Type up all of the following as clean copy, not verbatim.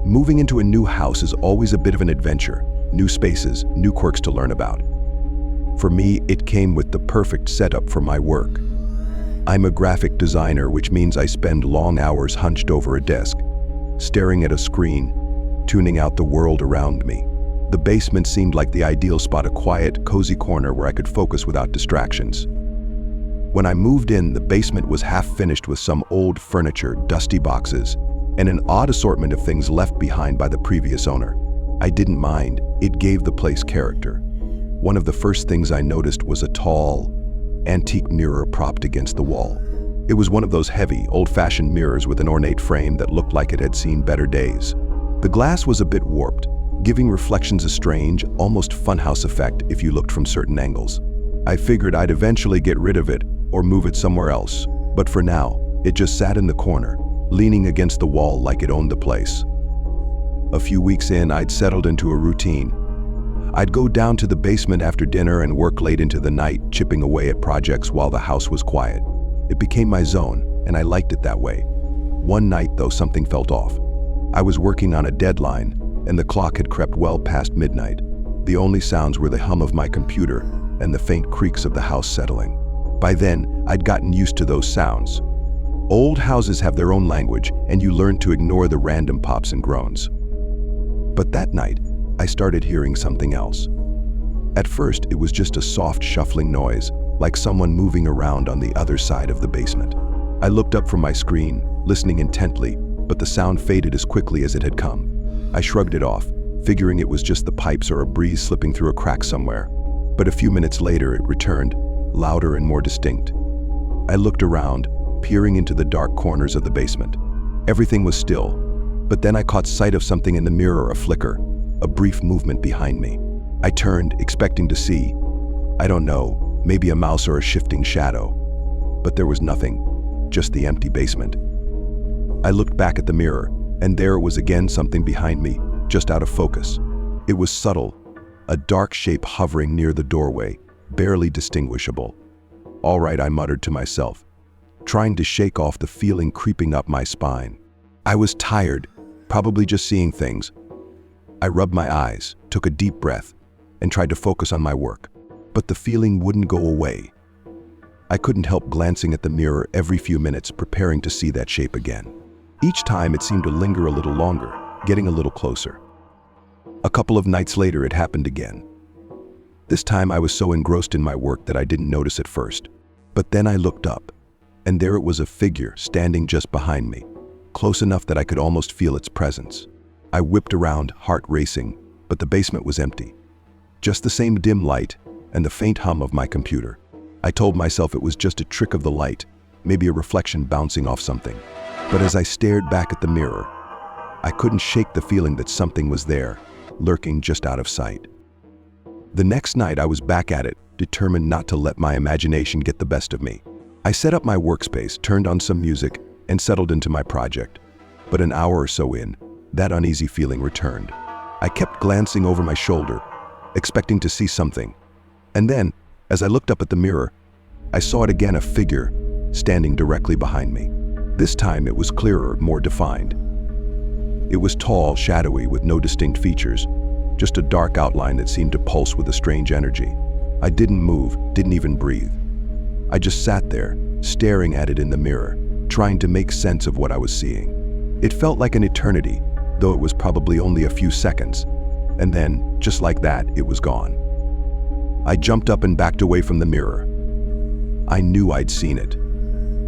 Moving into a new house is always a bit of an adventure. New spaces, new quirks to learn about. For me, it came with the perfect setup for my work. I'm a graphic designer, which means I spend long hours hunched over a desk, staring at a screen, tuning out the world around me. The basement seemed like the ideal spot, a quiet, cozy corner where I could focus without distractions. When I moved in, the basement was half finished with some old furniture, dusty boxes, and an odd assortment of things left behind by the previous owner. I didn't mind. It gave the place character. One of the first things I noticed was a tall, antique mirror propped against the wall. It was one of those heavy, old-fashioned mirrors with an ornate frame that looked like it had seen better days. The glass was a bit warped, giving reflections a strange, almost funhouse effect if you looked from certain angles. I figured I'd eventually get rid of it or move it somewhere else, but for now, it just sat in the corner, leaning against the wall like it owned the place. A few weeks in, I'd settled into a routine. I'd go down to the basement after dinner and work late into the night, chipping away at projects while the house was quiet. It became my zone, and I liked it that way. One night, though, something felt off. I was working on a deadline, and the clock had crept well past midnight. The only sounds were the hum of my computer and the faint creaks of the house settling. By then, I'd gotten used to those sounds. Old houses have their own language, and you learn to ignore the random pops and groans. But that night, I started hearing something else. At first, it was just a soft shuffling noise, like someone moving around on the other side of the basement. I looked up from my screen, listening intently, but the sound faded as quickly as it had come. I shrugged it off, figuring it was just the pipes or a breeze slipping through a crack somewhere. But a few minutes later, it returned, louder and more distinct. I looked around, peering into the dark corners of the basement. Everything was still, but then I caught sight of something in the mirror, a flicker, a brief movement behind me. I turned, expecting to see, I don't know, maybe a mouse or a shifting shadow. But there was nothing, just the empty basement. I looked back at the mirror, and there it was again, something behind me, just out of focus. It was subtle, a dark shape hovering near the doorway, barely distinguishable. All right, I muttered to myself, trying to shake off the feeling creeping up my spine. I was tired, probably just seeing things. I rubbed my eyes, took a deep breath, and tried to focus on my work. But the feeling wouldn't go away. I couldn't help glancing at the mirror every few minutes, preparing to see that shape again. Each time it seemed to linger a little longer, getting a little closer. A couple of nights later, it happened again. This time I was so engrossed in my work that I didn't notice at first. But then I looked up, and there it was, a figure standing just behind me, close enough that I could almost feel its presence. I whipped around, heart racing, but the basement was empty. Just the same dim light and the faint hum of my computer. I told myself it was just a trick of the light, maybe a reflection bouncing off something. But as I stared back at the mirror, I couldn't shake the feeling that something was there, lurking just out of sight. The next night I was back at it, determined not to let my imagination get the best of me. I set up my workspace, turned on some music, and settled into my project. But an hour or so in, that uneasy feeling returned. I kept glancing over my shoulder, expecting to see something. And then, as I looked up at the mirror, I saw it again, a figure standing directly behind me. This time it was clearer, more defined. It was tall, shadowy, with no distinct features, just a dark outline that seemed to pulse with a strange energy. I didn't move, didn't even breathe. I just sat there, staring at it in the mirror, trying to make sense of what I was seeing. It felt like an eternity, though it was probably only a few seconds. And then, just like that, it was gone. I jumped up and backed away from the mirror. I knew I'd seen it,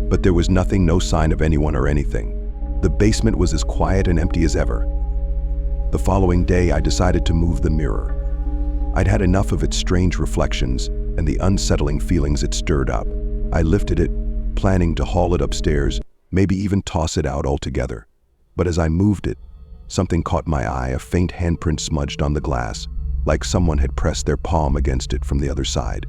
but there was nothing, no sign of anyone or anything. The basement was as quiet and empty as ever. The following day, I decided to move the mirror. I'd had enough of its strange reflections and the unsettling feelings it stirred up. I lifted it, planning to haul it upstairs, maybe even toss it out altogether. But as I moved it, something caught my eye, a faint handprint smudged on the glass, like someone had pressed their palm against it from the other side.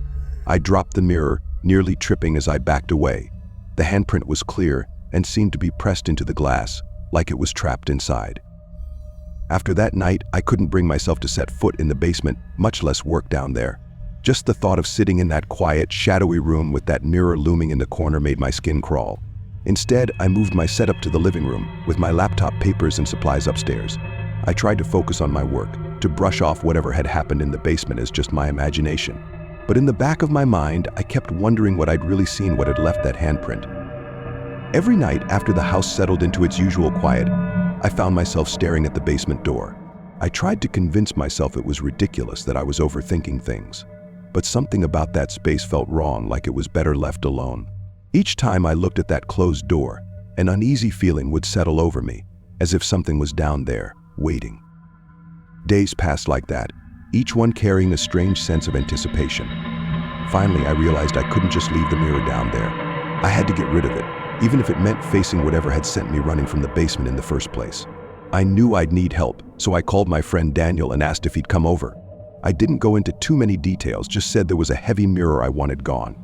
I dropped the mirror, nearly tripping as I backed away. The handprint was clear and seemed to be pressed into the glass, like it was trapped inside. After that night, I couldn't bring myself to set foot in the basement, much less work down there. Just the thought of sitting in that quiet, shadowy room with that mirror looming in the corner made my skin crawl. Instead, I moved my setup to the living room, with my laptop, papers, and supplies upstairs. I tried to focus on my work, to brush off whatever had happened in the basement as just my imagination. But in the back of my mind, I kept wondering what I'd really seen, what had left that handprint. Every night after the house settled into its usual quiet, I found myself staring at the basement door. I tried to convince myself it was ridiculous, that I was overthinking things. But something about that space felt wrong, like it was better left alone. Each time I looked at that closed door, an uneasy feeling would settle over me, as if something was down there, waiting. Days passed like that, each one carrying a strange sense of anticipation. Finally, I realized I couldn't just leave the mirror down there. I had to get rid of it, even if it meant facing whatever had sent me running from the basement in the first place. I knew I'd need help, so I called my friend Daniel and asked if he'd come over. I didn't go into too many details, just said there was a heavy mirror I wanted gone.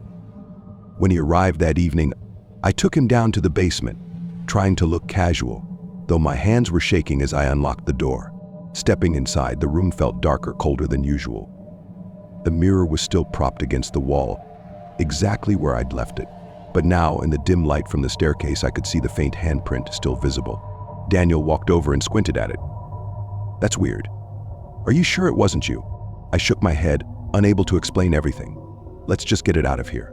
When he arrived that evening, I took him down to the basement, trying to look casual, though my hands were shaking as I unlocked the door. Stepping inside, the room felt darker, colder than usual. The mirror was still propped against the wall, exactly where I'd left it. But now, in the dim light from the staircase, I could see the faint handprint still visible. Daniel walked over and squinted at it. "That's weird. Are you sure it wasn't you?" I shook my head, unable to explain everything. "Let's just get it out of here."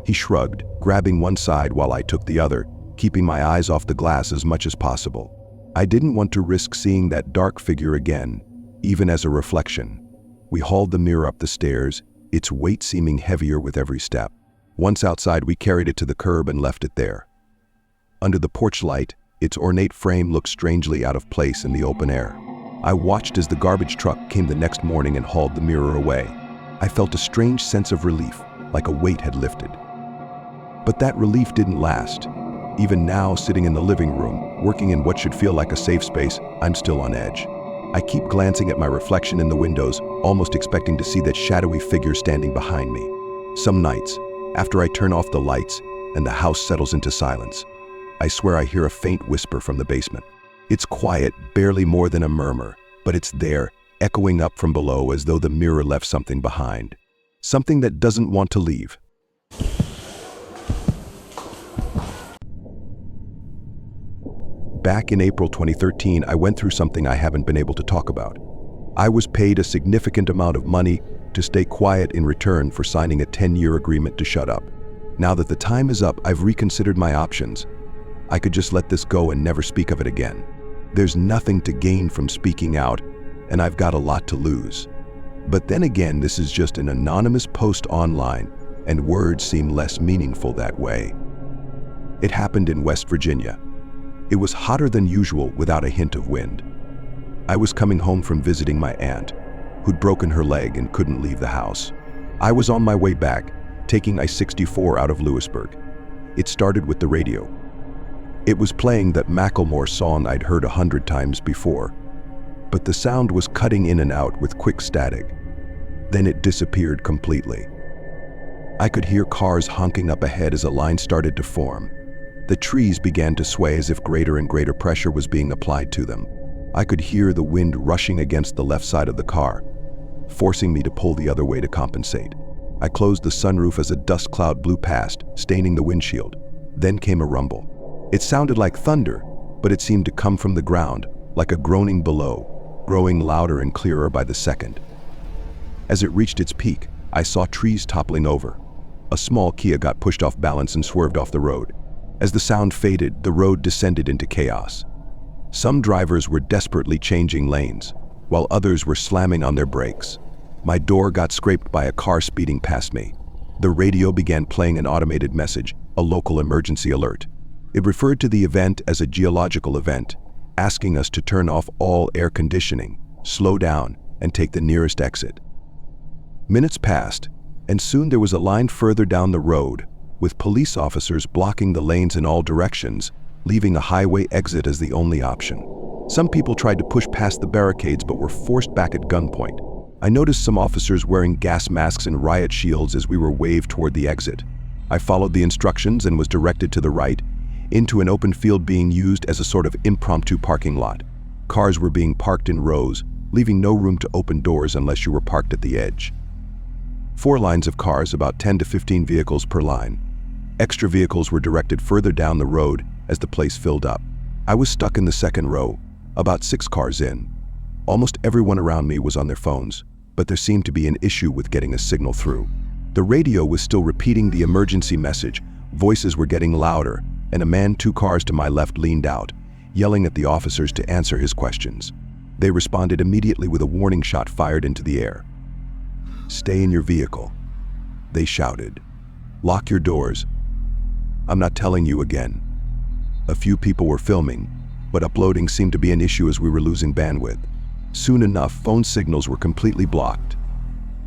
He shrugged, grabbing one side while I took the other, keeping my eyes off the glass as much as possible. I didn't want to risk seeing that dark figure again, even as a reflection. We hauled the mirror up the stairs, its weight seeming heavier with every step. Once outside, we carried it to the curb and left it there. Under the porch light, its ornate frame looked strangely out of place in the open air. I watched as the garbage truck came the next morning and hauled the mirror away. I felt a strange sense of relief, like a weight had lifted. But that relief didn't last. Even now, sitting in the living room, working in what should feel like a safe space, I'm still on edge. I keep glancing at my reflection in the windows, almost expecting to see that shadowy figure standing behind me. Some nights, after I turn off the lights and the house settles into silence, I swear I hear a faint whisper from the basement. It's quiet, barely more than a murmur, but it's there, echoing up from below as though the mirror left something behind. Something that doesn't want to leave. Back in April 2013, I went through something I haven't been able to talk about. I was paid a significant amount of money to stay quiet in return for signing a 10-year agreement to shut up. Now that the time is up, I've reconsidered my options. I could just let this go and never speak of it again. There's nothing to gain from speaking out, and I've got a lot to lose. But then again, this is just an anonymous post online, and words seem less meaningful that way. It happened in West Virginia. It was hotter than usual without a hint of wind. I was coming home from visiting my aunt, who'd broken her leg and couldn't leave the house. I was on my way back, taking I-64 out of Lewisburg. It started with the radio. It was playing that Macklemore song I'd heard 100 times before, but the sound was cutting in and out with quick static. Then it disappeared completely. I could hear cars honking up ahead as a line started to form. The trees began to sway as if greater and greater pressure was being applied to them. I could hear the wind rushing against the left side of the car, forcing me to pull the other way to compensate. I closed the sunroof as a dust cloud blew past, staining the windshield. Then came a rumble. It sounded like thunder, but it seemed to come from the ground, like a groaning below, growing louder and clearer by the second. As it reached its peak, I saw trees toppling over. A small Kia got pushed off balance and swerved off the road. As the sound faded, the road descended into chaos. Some drivers were desperately changing lanes, while others were slamming on their brakes. My door got scraped by a car speeding past me. The radio began playing an automated message, a local emergency alert. It referred to the event as a geological event, asking us to turn off all air conditioning, slow down, and take the nearest exit. Minutes passed, and soon there was a line further down the road, with police officers blocking the lanes in all directions, leaving a highway exit as the only option. Some people tried to push past the barricades but were forced back at gunpoint. I noticed some officers wearing gas masks and riot shields as we were waved toward the exit. I followed the instructions and was directed to the right, into an open field being used as a sort of impromptu parking lot. Cars were being parked in rows, leaving no room to open doors unless you were parked at the edge. 4 lines of cars, about 10 to 15 vehicles per line. Extra vehicles were directed further down the road as the place filled up. I was stuck in the second row, About 6 cars in. Almost everyone around me was on their phones, but there seemed to be an issue with getting a signal through. The radio was still repeating the emergency message, voices were getting louder, and a man 2 cars to my left leaned out, yelling at the officers to answer his questions. They responded immediately with a warning shot fired into the air. "Stay in your vehicle," they shouted. "Lock your doors. I'm not telling you again." A few people were filming, but uploading seemed to be an issue as we were losing bandwidth. Soon enough, phone signals were completely blocked.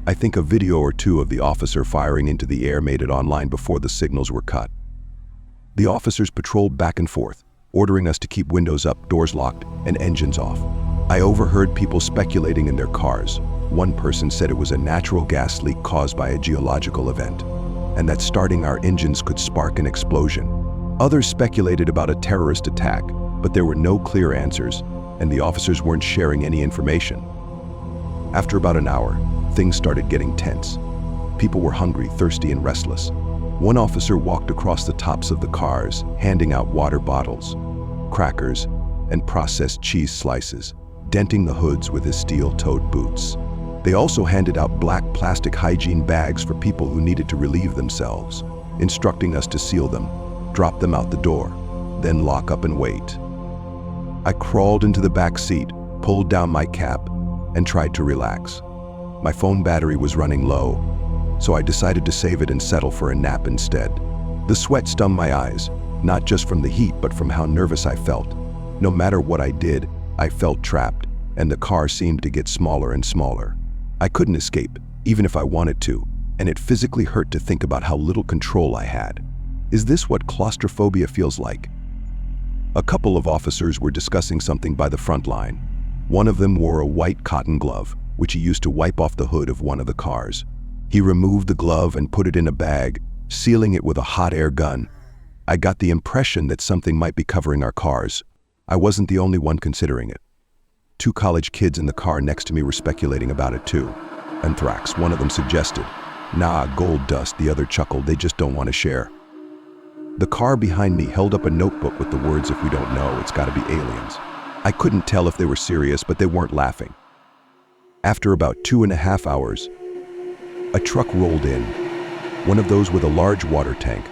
I think a video or 2 of the officer firing into the air made it online before the signals were cut. The officers patrolled back and forth, ordering us to keep windows up, doors locked, and engines off. I overheard people speculating in their cars. One person said it was a natural gas leak caused by a geological event, and that starting our engines could spark an explosion. Others speculated about a terrorist attack, but there were no clear answers, and the officers weren't sharing any information. After about an hour, things started getting tense. People were hungry, thirsty, and restless. One officer walked across the tops of the cars, handing out water bottles, crackers, and processed cheese slices, denting the hoods with his steel-toed boots. They also handed out black plastic hygiene bags for people who needed to relieve themselves, instructing us to seal them, drop them out the door, then lock up and wait. I crawled into the back seat, pulled down my cap, and tried to relax. My phone battery was running low, so I decided to save it and settle for a nap instead. The sweat stung my eyes, not just from the heat but from how nervous I felt. No matter what I did, I felt trapped, and the car seemed to get smaller and smaller. I couldn't escape, even if I wanted to, and it physically hurt to think about how little control I had. Is this what claustrophobia feels like? A couple of officers were discussing something by the front line. One of them wore a white cotton glove, which he used to wipe off the hood of one of the cars. He removed the glove and put it in a bag, sealing it with a hot air gun. I got the impression that something might be covering our cars. I wasn't the only one considering it. 2 college kids in the car next to me were speculating about it too. Anthrax, one of them suggested. Nah, gold dust, the other chuckled, they just don't want to share. The car behind me held up a notebook with the words, "If we don't know, it's gotta be aliens." I couldn't tell if they were serious, but they weren't laughing. After about 2.5 hours, a truck rolled in, one of those with a large water tank,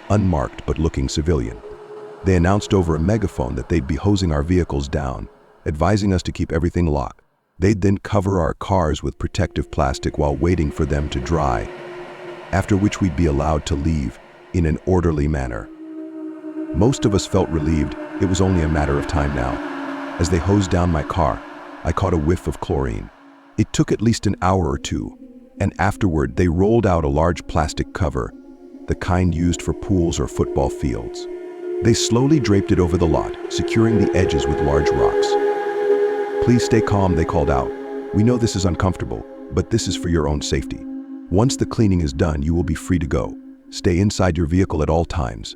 unmarked but looking civilian. They announced over a megaphone that they'd be hosing our vehicles down, advising us to keep everything locked. They'd then cover our cars with protective plastic while waiting for them to dry, after which we'd be allowed to leave in an orderly manner. Most of us felt relieved. It was only a matter of time now. As they hosed down my car, I caught a whiff of chlorine. It took at least an hour or 2, and afterward they rolled out a large plastic cover, the kind used for pools or football fields. They slowly draped it over the lot, securing the edges with large rocks. "Please stay calm," they called out. "We know this is uncomfortable, but this is for your own safety. Once the cleaning is done, you will be free to go. Stay inside your vehicle at all times."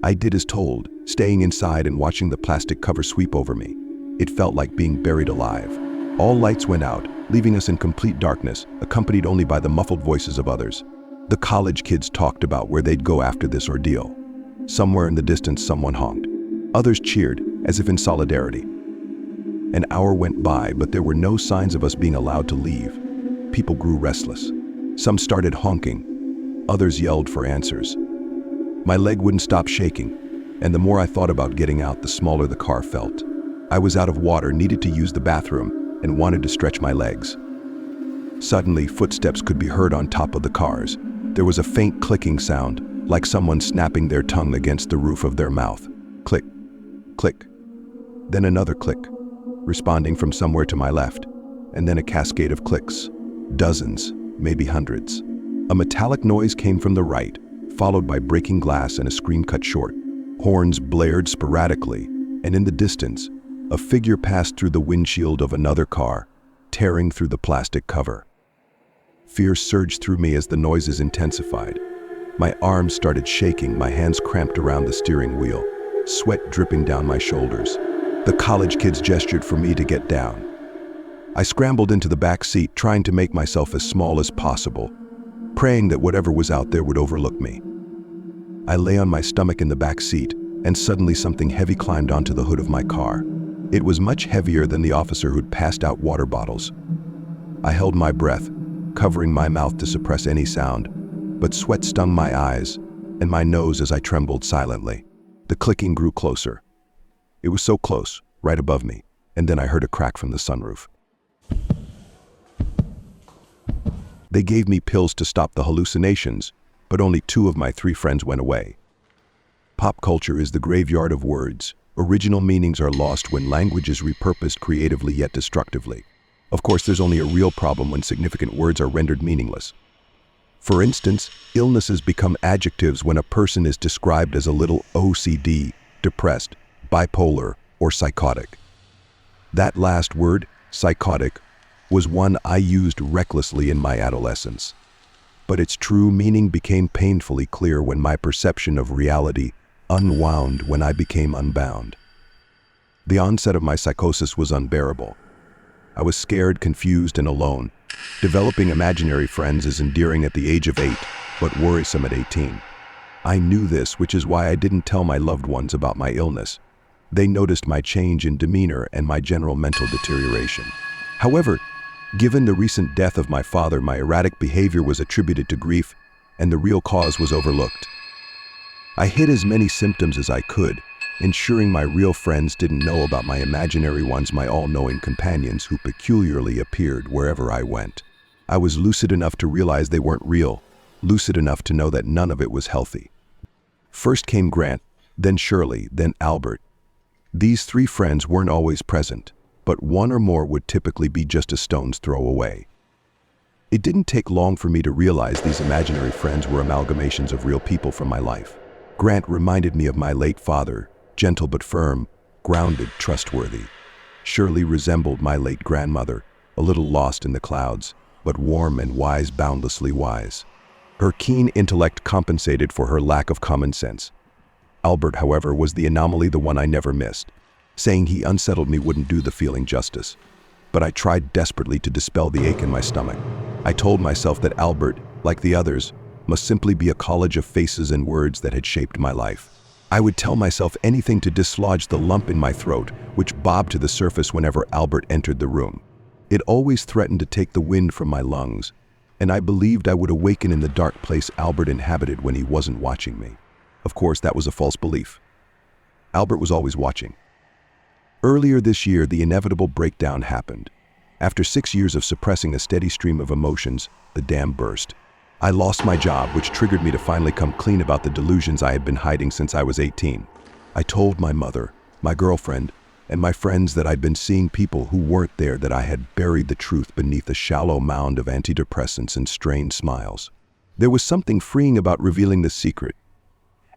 I did as told, staying inside and watching the plastic cover sweep over me. It felt like being buried alive. All lights went out, leaving us in complete darkness, accompanied only by the muffled voices of others. The college kids talked about where they'd go after this ordeal. Somewhere in the distance, someone honked. Others cheered, as if in solidarity. An hour went by, but there were no signs of us being allowed to leave. People grew restless. Some started honking. Others yelled for answers. My leg wouldn't stop shaking, and the more I thought about getting out, the smaller the car felt. I was out of water, needed to use the bathroom, and wanted to stretch my legs. Suddenly, footsteps could be heard on top of the cars. There was a faint clicking sound, like someone snapping their tongue against the roof of their mouth. Click, click. Then another click, responding from somewhere to my left, and then a cascade of clicks. Dozens, maybe hundreds. A metallic noise came from the right, followed by breaking glass and a scream cut short. Horns blared sporadically, and in the distance, a figure passed through the windshield of another car, tearing through the plastic cover. Fear surged through me as the noises intensified. My arms started shaking, my hands cramped around the steering wheel, sweat dripping down my shoulders. The college kids gestured for me to get down. I scrambled into the back seat, trying to make myself as small as possible, praying that whatever was out there would overlook me. I lay on my stomach in the back seat, and suddenly something heavy climbed onto the hood of my car. It was much heavier than the officer who'd passed out water bottles. I held my breath, covering my mouth to suppress any sound, but sweat stung my eyes and my nose as I trembled silently. The clicking grew closer. It was so close, right above me, and then I heard a crack from the sunroof. They gave me pills to stop the hallucinations, but only 2 of my 3 friends went away. Pop culture is the graveyard of words. Original meanings are lost when language is repurposed creatively yet destructively. Of course, there's only a real problem when significant words are rendered meaningless. For instance, illnesses become adjectives when a person is described as a little OCD, depressed, bipolar, or psychotic. That last word, psychotic, was one I used recklessly in my adolescence. But its true meaning became painfully clear when my perception of reality unwound when I became unbound. The onset of my psychosis was unbearable. I was scared, confused, and alone. Developing imaginary friends is endearing at the age of 8, but worrisome at 18. I knew this, which is why I didn't tell my loved ones about my illness. They noticed my change in demeanor and my general mental deterioration. However, given the recent death of my father, my erratic behavior was attributed to grief, and the real cause was overlooked. I hid as many symptoms as I could, ensuring my real friends didn't know about my imaginary ones, my all-knowing companions who peculiarly appeared wherever I went. I was lucid enough to realize they weren't real, lucid enough to know that none of it was healthy. First came Grant, then Shirley, then Albert. These 3 friends weren't always present, but 1 or more would typically be just a stone's throw away. It didn't take long for me to realize these imaginary friends were amalgamations of real people from my life. Grant reminded me of my late father, gentle but firm, grounded, trustworthy. Shirley resembled my late grandmother, a little lost in the clouds, but warm and wise, boundlessly wise. Her keen intellect compensated for her lack of common sense. Albert, however, was the anomaly, the one I never missed. Saying he unsettled me wouldn't do the feeling justice, but I tried desperately to dispel the ache in my stomach. I told myself that Albert, like the others, must simply be a collage of faces and words that had shaped my life. I would tell myself anything to dislodge the lump in my throat, which bobbed to the surface whenever Albert entered the room. It always threatened to take the wind from my lungs, and I believed I would awaken in the dark place Albert inhabited when he wasn't watching me. Of course, that was a false belief. Albert was always watching. Earlier this year, the inevitable breakdown happened. After 6 years of suppressing a steady stream of emotions, the dam burst. I lost my job, which triggered me to finally come clean about the delusions I had been hiding since I was 18. I told my mother, my girlfriend, and my friends that I'd been seeing people who weren't there, that I had buried the truth beneath a shallow mound of antidepressants and strained smiles. There was something freeing about revealing the secret,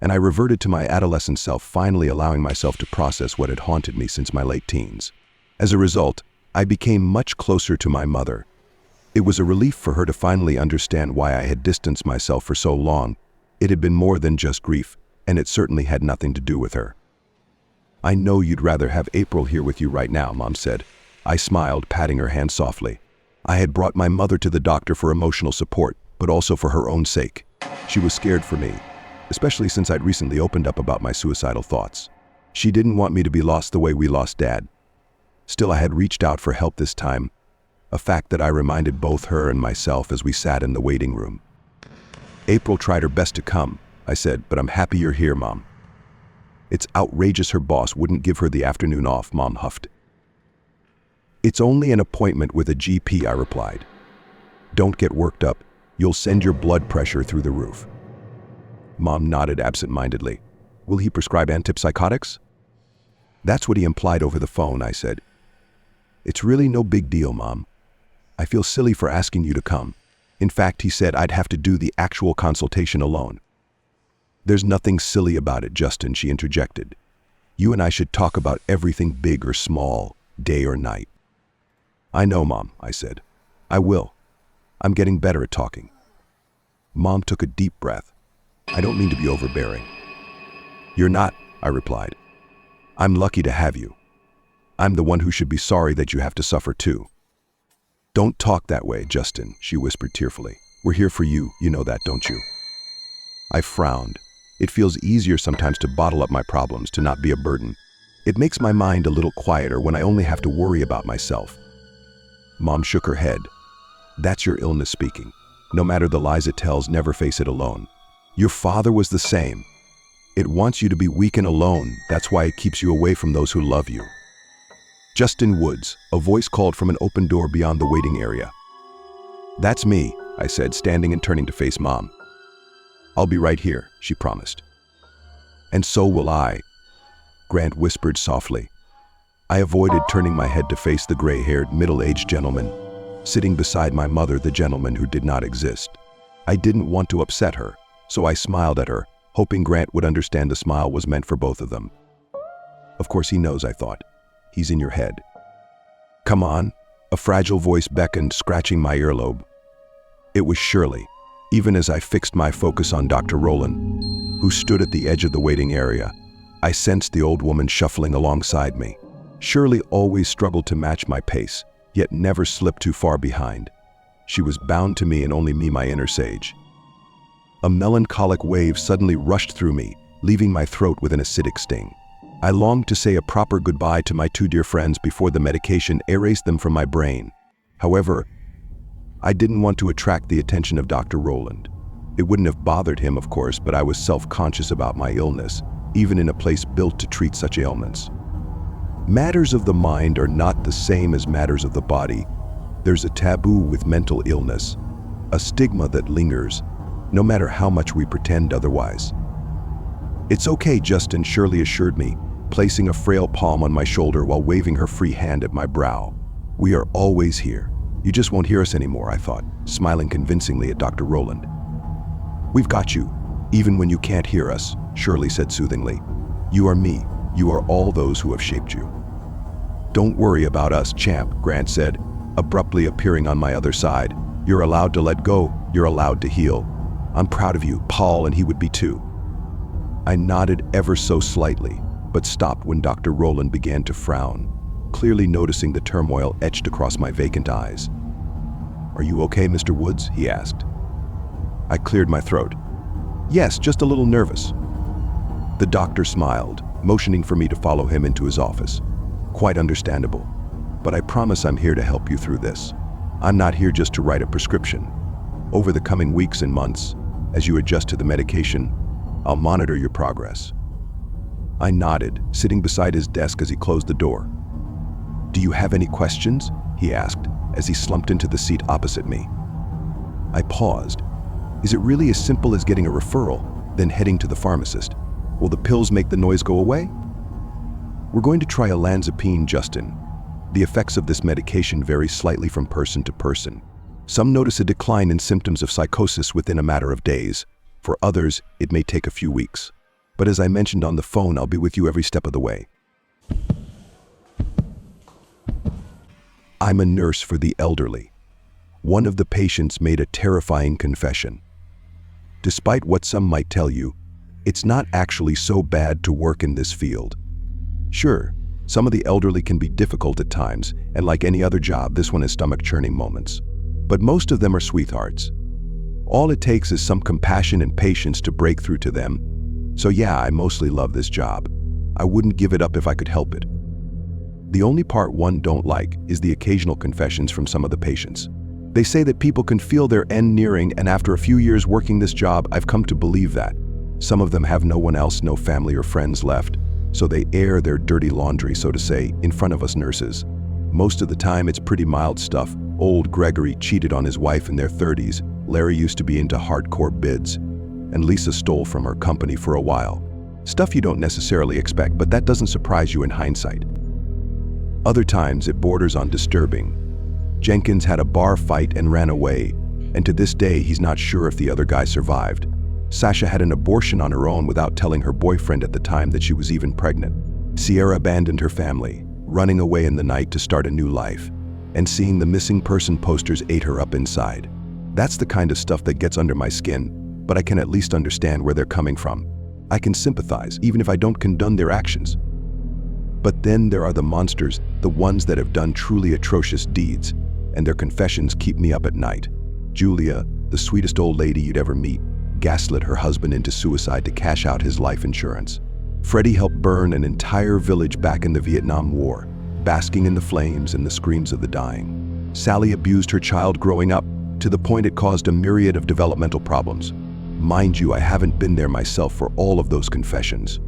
and I reverted to my adolescent self, finally allowing myself to process what had haunted me since my late teens. As a result, I became much closer to my mother. It was a relief for her to finally understand why I had distanced myself for so long. It had been more than just grief, and it certainly had nothing to do with her. "I know you'd rather have April here with you right now," Mom said. I smiled, patting her hand softly. I had brought my mother to the doctor for emotional support, but also for her own sake. She was scared for me, especially since I'd recently opened up about my suicidal thoughts. She didn't want me to be lost the way we lost Dad. Still, I had reached out for help this time, a fact that I reminded both her and myself as we sat in the waiting room. "April tried her best to come," I said, "but I'm happy you're here, Mom." "It's outrageous her boss wouldn't give her the afternoon off," Mom huffed. "It's only an appointment with a GP," I replied. "Don't get worked up. You'll send your blood pressure through the roof." Mom nodded absent-mindedly. "Will he prescribe antipsychotics?" "That's what he implied over the phone," I said. "It's really no big deal, Mom. I feel silly for asking you to come. In fact, he said I'd have to do the actual consultation alone." "There's nothing silly about it, Justin," she interjected. "You and I should talk about everything big or small, day or night." "I know, Mom," I said. "I will. I'm getting better at talking." Mom took a deep breath. "I don't mean to be overbearing." "You're not," I replied. "I'm lucky to have you. I'm the one who should be sorry that you have to suffer too." "Don't talk that way, Justin," she whispered tearfully. "We're here for you, you know that, don't you?" I frowned. It feels easier sometimes to bottle up my problems, to not be a burden. It makes my mind a little quieter when I only have to worry about myself." Mom shook her head. "That's your illness speaking. No matter the lies it tells, never face it alone. Your father was the same. It wants you to be weak and alone. That's why it keeps you away from those who love you." "Justin Woods," a voice called from an open door beyond the waiting area. "That's me," I said, standing and turning to face Mom. "I'll be right here," she promised. "And so will I," Grant whispered softly. I avoided turning my head to face the gray-haired, middle-aged gentleman, sitting beside my mother, the gentleman who did not exist. I didn't want to upset her, so I smiled at her, hoping Grant would understand the smile was meant for both of them. Of course he knows, I thought. He's in your head. "Come on," a fragile voice beckoned, scratching my earlobe. It was Shirley, even as I fixed my focus on Dr. Rowland, who stood at the edge of the waiting area. I sensed the old woman shuffling alongside me. Shirley always struggled to match my pace, yet never slipped too far behind. She was bound to me and only me, my inner sage. A melancholic wave suddenly rushed through me, leaving my throat with an acidic sting. I longed to say a proper goodbye to my two dear friends before the medication erased them from my brain. However, I didn't want to attract the attention of Dr. Rowland. It wouldn't have bothered him, of course, but I was self-conscious about my illness, even in a place built to treat such ailments. Matters of the mind are not the same as matters of the body. There's a taboo with mental illness, a stigma that lingers, no matter how much we pretend otherwise. "It's okay, Justin," Shirley assured me, placing a frail palm on my shoulder while waving her free hand at my brow. "We are always here. You just won't hear us anymore," I thought, smiling convincingly at Dr. Rowland. "We've got you, even when you can't hear us," Shirley said soothingly. "You are me. You are all those who have shaped you." "Don't worry about us, champ," Grant said, abruptly appearing on my other side. "You're allowed to let go. You're allowed to heal. I'm proud of you, Paul, and he would be too." I nodded ever so slightly, but stopped when Dr. Rowland began to frown, clearly noticing the turmoil etched across my vacant eyes. "Are you okay, Mr. Woods?" he asked. I cleared my throat. "Yes, just a little nervous." The doctor smiled, motioning for me to follow him into his office. "Quite understandable, but I promise I'm here to help you through this. I'm not here just to write a prescription. Over the coming weeks and months, as you adjust to the medication, I'll monitor your progress." I nodded, sitting beside his desk as he closed the door. "Do you have any questions?" he asked, as he slumped into the seat opposite me. I paused. Is it really as simple as getting a referral, then heading to the pharmacist? Will the pills make the noise go away? "We're going to try olanzapine, Justin. The effects of this medication vary slightly from person to person. Some notice a decline in symptoms of psychosis within a matter of days. For others, it may take a few weeks. But as I mentioned on the phone, I'll be with you every step of the way." I'm a nurse for the elderly. One of the patients made a terrifying confession. Despite what some might tell you, it's not actually so bad to work in this field. Sure, some of the elderly can be difficult at times, and like any other job, this one has stomach-churning moments. But most of them are sweethearts. All it takes is some compassion and patience to break through to them. So yeah, I mostly love this job. I wouldn't give it up if I could help it. The only part one don't like is the occasional confessions from some of the patients. They say that people can feel their end nearing, and after a few years working this job, I've come to believe that. Some of them have no one else, no family or friends left, so they air their dirty laundry, so to say, in front of us nurses. Most of the time it's pretty mild stuff. Old Gregory cheated on his wife in their 30s, Larry used to be into hardcore bids, and Lisa stole from her company for a while. Stuff you don't necessarily expect, but that doesn't surprise you in hindsight. Other times it borders on disturbing. Jenkins had a bar fight and ran away, and to this day he's not sure if the other guy survived. Sasha had an abortion on her own without telling her boyfriend at the time that she was even pregnant. Sierra abandoned her family, running away in the night to start a new life, and seeing the missing person posters ate her up inside. That's the kind of stuff that gets under my skin, but I can at least understand where they're coming from. I can sympathize, even if I don't condone their actions. But then there are the monsters, the ones that have done truly atrocious deeds, and their confessions keep me up at night. Julia, the sweetest old lady you'd ever meet, gaslit her husband into suicide to cash out his life insurance. Freddie helped burn an entire village back in the Vietnam War, basking in the flames and the screams of the dying. Sally abused her child growing up, to the point it caused a myriad of developmental problems. Mind you, I haven't been there myself for all of those confessions,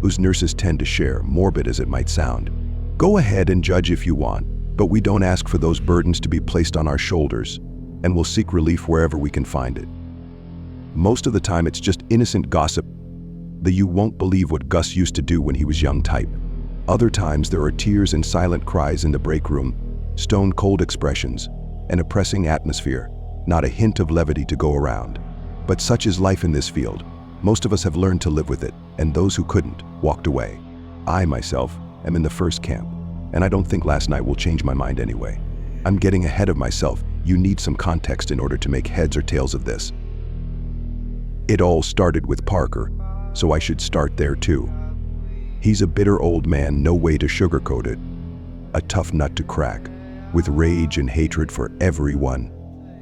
whose nurses tend to share, morbid as it might sound. Go ahead and judge if you want, but we don't ask for those burdens to be placed on our shoulders, and we'll seek relief wherever we can find it. Most of the time it's just innocent gossip, the "you won't believe what Gus used to do when he was young" type. Other times there are tears and silent cries in the break room, stone-cold expressions, an oppressing atmosphere, not a hint of levity to go around. But such is life in this field. Most of us have learned to live with it, and those who couldn't walked away. I, myself, am in the first camp, and I don't think last night will change my mind anyway. I'm getting ahead of myself. You need some context in order to make heads or tails of this. It all started with Parker, so I should start there too. He's a bitter old man, no way to sugarcoat it. A tough nut to crack, with rage and hatred for everyone,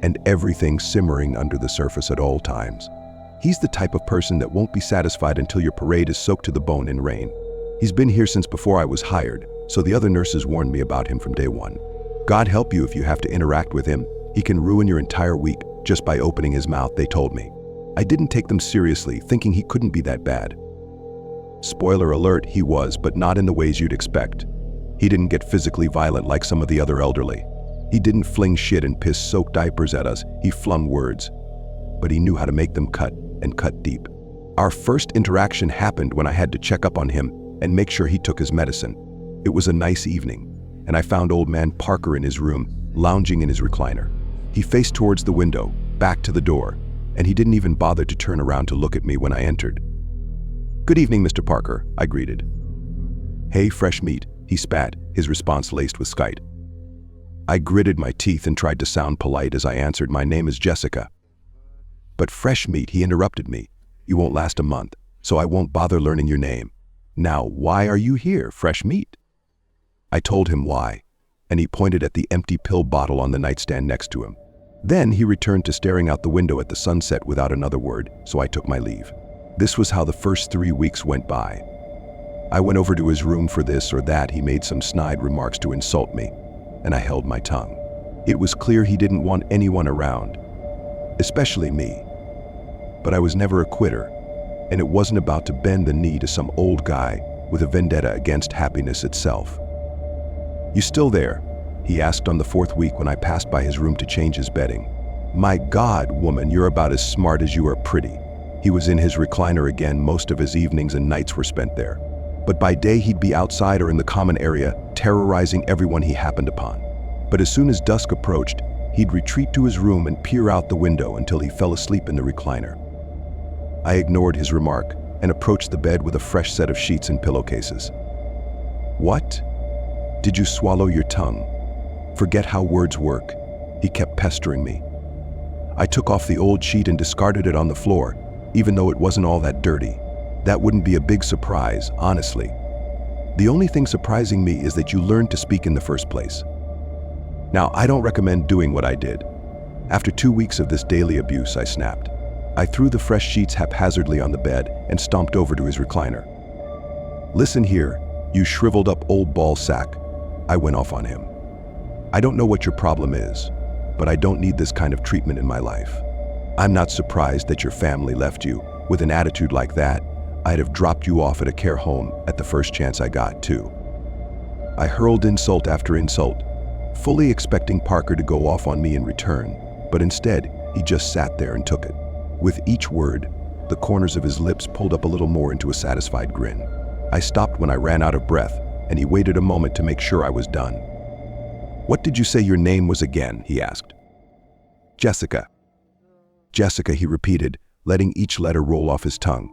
and everything simmering under the surface at all times. He's the type of person that won't be satisfied until your parade is soaked to the bone in rain. He's been here since before I was hired, so the other nurses warned me about him from day one. God help you if you have to interact with him. He can ruin your entire week just by opening his mouth, they told me. I didn't take them seriously, thinking he couldn't be that bad. Spoiler alert, he was, but not in the ways you'd expect. He didn't get physically violent like some of the other elderly. He didn't fling shit and piss-soaked diapers at us, he flung words. But he knew how to make them cut, and cut deep. Our first interaction happened when I had to check up on him and make sure he took his medicine. It was a nice evening, and I found old man Parker in his room, lounging in his recliner. He faced towards the window, back to the door, and he didn't even bother to turn around to look at me when I entered. "Good evening, Mr. Parker," I greeted. "Hey, fresh meat," he spat, his response laced with skite. I gritted my teeth and tried to sound polite as I answered, "My name is Jessica." "But fresh meat," he interrupted me. "You won't last a month, so I won't bother learning your name. Now, why are you here, fresh meat?" I told him why, and he pointed at the empty pill bottle on the nightstand next to him. Then he returned to staring out the window at the sunset without another word, so I took my leave. This was how the first 3 weeks went by. I went over to his room for this or that. He made some snide remarks to insult me, and I held my tongue. It was clear he didn't want anyone around, especially me. But I was never a quitter, and it wasn't about to bend the knee to some old guy with a vendetta against happiness itself. "You still there?" he asked on the 4th week when I passed by his room to change his bedding. "My God, woman, you're about as smart as you are pretty." He was in his recliner again. Most of his evenings and nights were spent there. But by day he'd be outside or in the common area, terrorizing everyone he happened upon. But as soon as dusk approached, he'd retreat to his room and peer out the window until he fell asleep in the recliner. I ignored his remark and approached the bed with a fresh set of sheets and pillowcases. "What? Did you swallow your tongue? Forget how words work," he kept pestering me. I took off the old sheet and discarded it on the floor, even though it wasn't all that dirty. That wouldn't be a big surprise, honestly. The only thing surprising me is that you learned to speak in the first place. Now, I don't recommend doing what I did. After 2 weeks of this daily abuse, I snapped. I threw the fresh sheets haphazardly on the bed and stomped over to his recliner. "Listen here, you shriveled up old ball sack," I went off on him. "I don't know what your problem is, but I don't need this kind of treatment in my life. I'm not surprised that your family left you. With an attitude like that, I'd have dropped you off at a care home at the first chance I got, too." I hurled insult after insult, fully expecting Parker to go off on me in return, but instead, he just sat there and took it. With each word, the corners of his lips pulled up a little more into a satisfied grin. I stopped when I ran out of breath, and he waited a moment to make sure I was done. "What did you say your name was again?" he asked. "Jessica." "Jessica," he repeated, letting each letter roll off his tongue.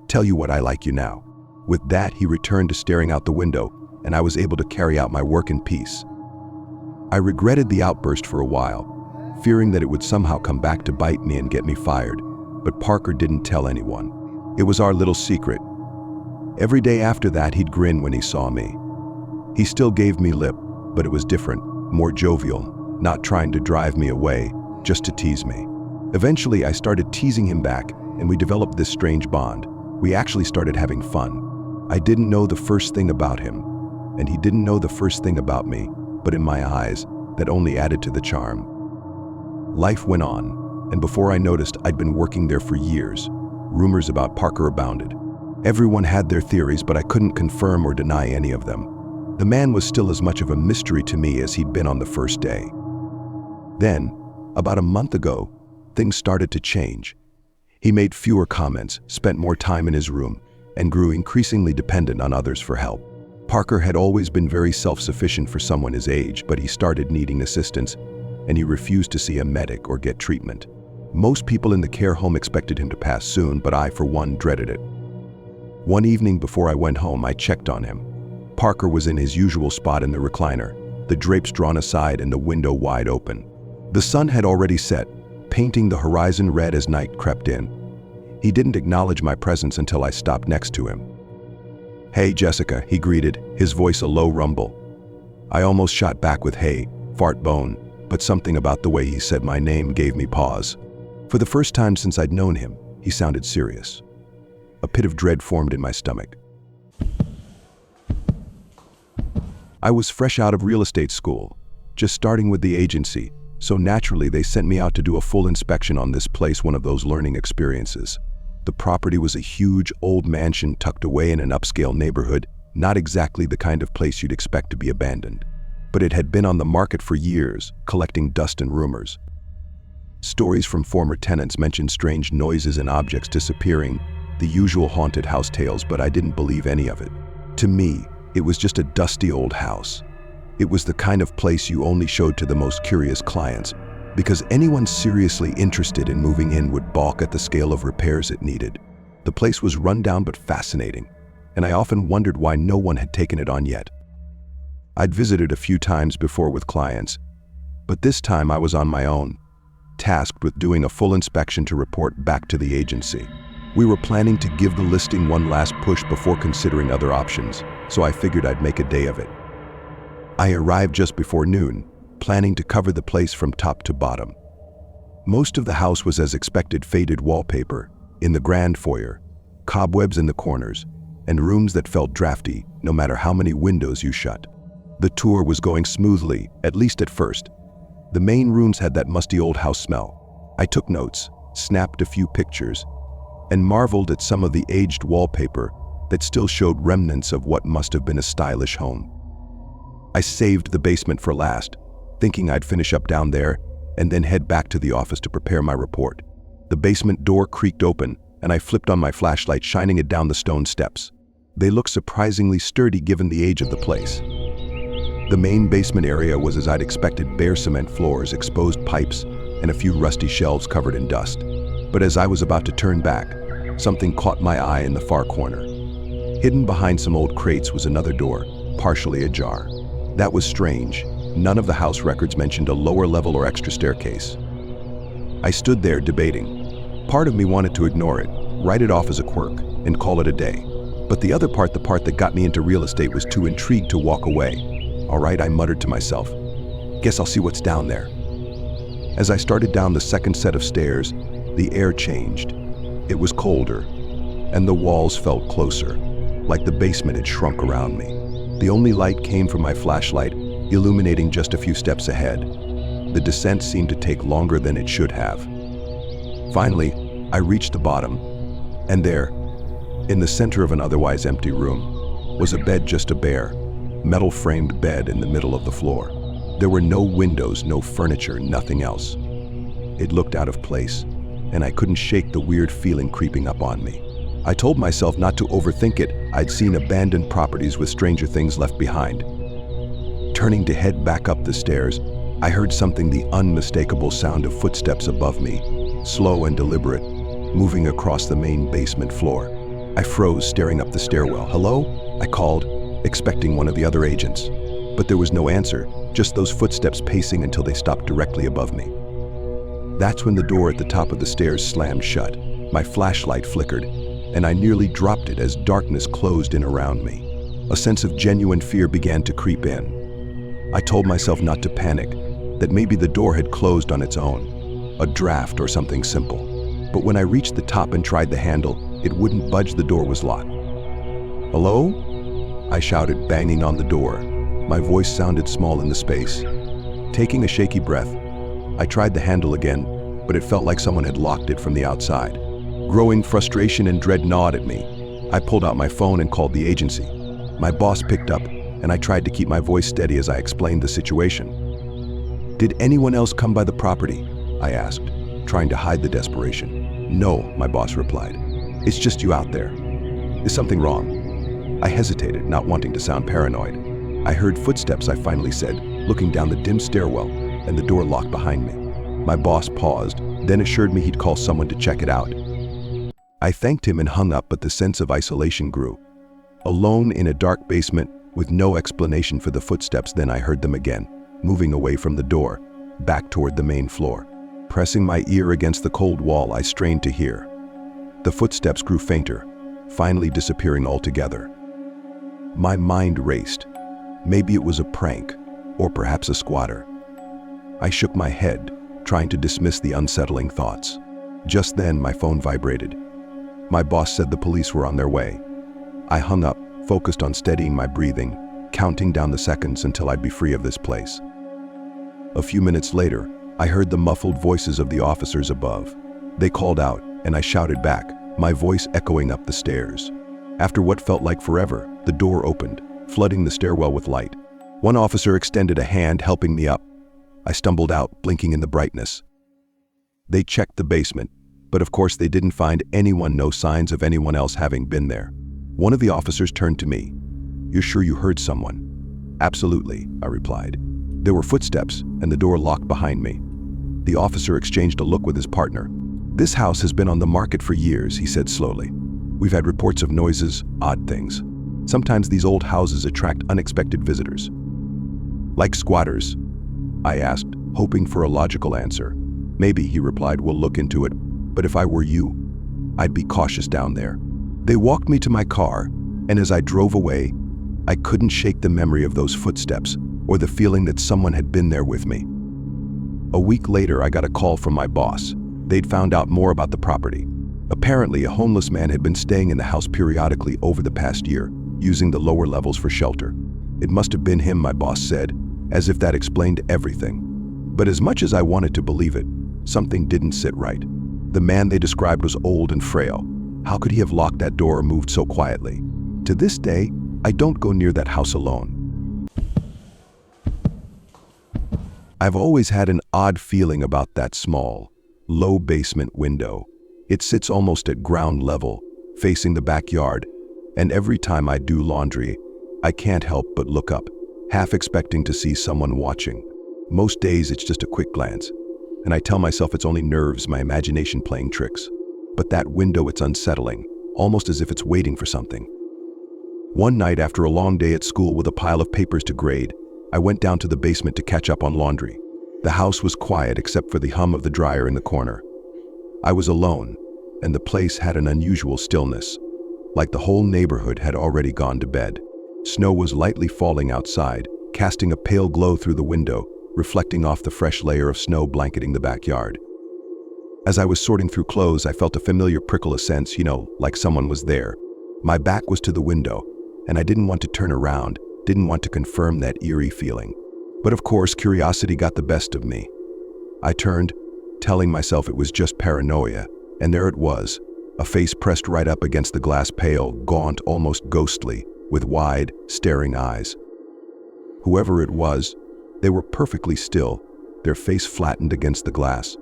"Tell you what, I like you now." With that, he returned to staring out the window, and I was able to carry out my work in peace. I regretted the outburst for a while, fearing that it would somehow come back to bite me and get me fired, but Parker didn't tell anyone. It was our little secret. Every day after that, he'd grin when he saw me. He still gave me lip, but it was different, more jovial, not trying to drive me away, just to tease me. Eventually, I started teasing him back, and we developed this strange bond. We actually started having fun. I didn't know the first thing about him, and he didn't know the first thing about me, but in my eyes, that only added to the charm. Life went on, and before I noticed, I'd been working there for years. Rumors about Parker abounded. Everyone had their theories, but I couldn't confirm or deny any of them. The man was still as much of a mystery to me as he'd been on the first day. Then, about a month ago, things started to change. He made fewer comments, spent more time in his room, and grew increasingly dependent on others for help. Parker had always been very self-sufficient for someone his age, but he started needing assistance, and he refused to see a medic or get treatment. Most people in the care home expected him to pass soon, but I, for one, dreaded it. One evening before I went home, I checked on him. Parker was in his usual spot in the recliner, the drapes drawn aside and the window wide open. The sun had already set, painting the horizon red as night crept in. He didn't acknowledge my presence until I stopped next to him. "Hey, Jessica," he greeted, his voice a low rumble. I almost shot back with "Hey, fart bone," but something about the way he said my name gave me pause. For the first time since I'd known him, he sounded serious. A pit of dread formed in my stomach. I was fresh out of real estate school, just starting with the agency, so naturally they sent me out to do a full inspection on this place, one of those learning experiences. The property was a huge, old mansion tucked away in an upscale neighborhood, not exactly the kind of place you'd expect to be abandoned. But it had been on the market for years, collecting dust and rumors. Stories from former tenants mentioned strange noises and objects disappearing, the usual haunted house tales, but I didn't believe any of it. To me, it was just a dusty old house. It was the kind of place you only showed to the most curious clients, because anyone seriously interested in moving in would balk at the scale of repairs it needed. The place was run down but fascinating, and I often wondered why no one had taken it on yet. I'd visited a few times before with clients, but this time I was on my own, tasked with doing a full inspection to report back to the agency. We were planning to give the listing one last push before considering other options, so I figured I'd make a day of it. I arrived just before noon, planning to cover the place from top to bottom. Most of the house was as expected: faded wallpaper in the grand foyer, cobwebs in the corners, and rooms that felt drafty no matter how many windows you shut. The tour was going smoothly, at least at first. The main rooms had that musty old house smell. I took notes, snapped a few pictures, and marveled at some of the aged wallpaper that still showed remnants of what must have been a stylish home. I saved the basement for last, thinking I'd finish up down there and then head back to the office to prepare my report. The basement door creaked open, and I flipped on my flashlight, shining it down the stone steps. They looked surprisingly sturdy given the age of the place. The main basement area was as I'd expected: bare cement floors, exposed pipes, and a few rusty shelves covered in dust. But as I was about to turn back, something caught my eye in the far corner. Hidden behind some old crates was another door, partially ajar. That was strange. None of the house records mentioned a lower level or extra staircase. I stood there debating. Part of me wanted to ignore it, write it off as a quirk, and call it a day. But the other part, the part that got me into real estate, was too intrigued to walk away. "All right," I muttered to myself. "Guess I'll see what's down there." As I started down the second set of stairs, the air changed. It was colder, and the walls felt closer, like the basement had shrunk around me. The only light came from my flashlight, illuminating just a few steps ahead. The descent seemed to take longer than it should have. Finally, I reached the bottom, and there, in the center of an otherwise empty room, was a bed, just a bare, metal-framed bed in the middle of the floor. There were no windows, no furniture, nothing else. It looked out of place, and I couldn't shake the weird feeling creeping up on me. I told myself not to overthink it. I'd seen abandoned properties with stranger things left behind. Turning to head back up the stairs, I heard something, the unmistakable sound of footsteps above me, slow and deliberate, moving across the main basement floor. I froze, staring up the stairwell. "Hello?" I called, expecting one of the other agents. But there was no answer, just those footsteps pacing until they stopped directly above me. That's when the door at the top of the stairs slammed shut. My flashlight flickered, and I nearly dropped it as darkness closed in around me. A sense of genuine fear began to creep in. I told myself not to panic, that maybe the door had closed on its own, a draft or something simple. But when I reached the top and tried the handle, it wouldn't budge. The door was locked. "Hello?" I shouted, banging on the door. My voice sounded small in the space. Taking a shaky breath, I tried the handle again, but it felt like someone had locked it from the outside. Growing frustration and dread gnawed at me. I pulled out my phone and called the agency. My boss picked up, and I tried to keep my voice steady as I explained the situation. "Did anyone else come by the property?" I asked, trying to hide the desperation. "No," my boss replied. "It's just you out there. Is something wrong?" I hesitated, not wanting to sound paranoid. "I heard footsteps," I finally said, looking down the dim stairwell, and the door locked behind me. My boss paused, then assured me he'd call someone to check it out. I thanked him and hung up, but the sense of isolation grew. Alone in a dark basement with no explanation for the footsteps, then I heard them again, moving away from the door, back toward the main floor. Pressing my ear against the cold wall, I strained to hear. The footsteps grew fainter, finally disappearing altogether. My mind raced. Maybe it was a prank, or perhaps a squatter. I shook my head, trying to dismiss the unsettling thoughts. Just then, my phone vibrated. My boss said the police were on their way. I hung up, focused on steadying my breathing, counting down the seconds until I'd be free of this place. A few minutes later, I heard the muffled voices of the officers above. They called out, and I shouted back, my voice echoing up the stairs. After what felt like forever, the door opened, flooding the stairwell with light. One officer extended a hand, helping me up. I stumbled out, blinking in the brightness. They checked the basement, but of course they didn't find anyone, no signs of anyone else having been there. One of the officers turned to me. "You're sure you heard someone?" "Absolutely," I replied. There were footsteps, and the door locked behind me. The officer exchanged a look with his partner. "This house has been on the market for years," he said slowly. "We've had reports of noises, odd things. Sometimes these old houses attract unexpected visitors." "Like squatters?" I asked, hoping for a logical answer. "Maybe," he replied, "we'll look into it. But if I were you, I'd be cautious down there." They walked me to my car, and as I drove away, I couldn't shake the memory of those footsteps or the feeling that someone had been there with me. A week later, I got a call from my boss. They'd found out more about the property. Apparently, a homeless man had been staying in the house periodically over the past year, using the lower levels for shelter. It must have been him, my boss said, as if that explained everything. But as much as I wanted to believe it, something didn't sit right. The man they described was old and frail. How could he have locked that door or moved so quietly? To this day, I don't go near that house alone. I've always had an odd feeling about that small, low basement window. It sits almost at ground level, facing the backyard, and every time I do laundry, I can't help but look up, half expecting to see someone watching. Most days it's just a quick glance, and I tell myself it's only nerves, my imagination playing tricks. But that window, it's unsettling, almost as if it's waiting for something. One night after a long day at school with a pile of papers to grade, I went down to the basement to catch up on laundry. The house was quiet except for the hum of the dryer in the corner. I was alone, and the place had an unusual stillness, like the whole neighborhood had already gone to bed. Snow was lightly falling outside, casting a pale glow through the window, reflecting off the fresh layer of snow blanketing the backyard. As I was sorting through clothes, I felt a familiar prickle of sense, like someone was there. My back was to the window, and I didn't want to turn around, didn't want to confirm that eerie feeling. But of course, curiosity got the best of me. I turned, telling myself it was just paranoia, and there it was, a face pressed right up against the glass, pale, gaunt, almost ghostly, with wide, staring eyes. Whoever it was, they were perfectly still, their face flattened against the glass,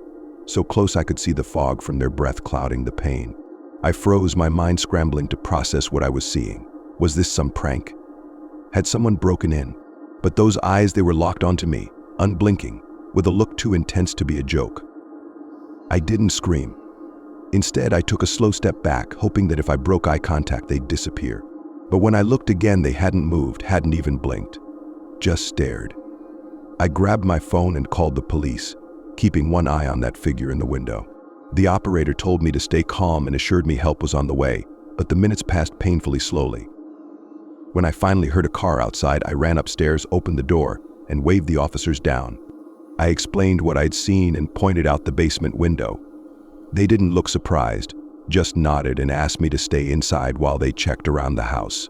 so close I could see the fog from their breath clouding the pane. I froze, my mind scrambling to process what I was seeing. Was this some prank? Had someone broken in? But those eyes, they were locked onto me, unblinking, with a look too intense to be a joke. I didn't scream. Instead, I took a slow step back, hoping that if I broke eye contact, they'd disappear. But when I looked again, they hadn't moved, hadn't even blinked, just stared. I grabbed my phone and called the police, keeping one eye on that figure in the window. The operator told me to stay calm and assured me help was on the way, but the minutes passed painfully slowly. When I finally heard a car outside, I ran upstairs, opened the door, and waved the officers down. I explained what I'd seen and pointed out the basement window. They didn't look surprised, just nodded and asked me to stay inside while they checked around the house.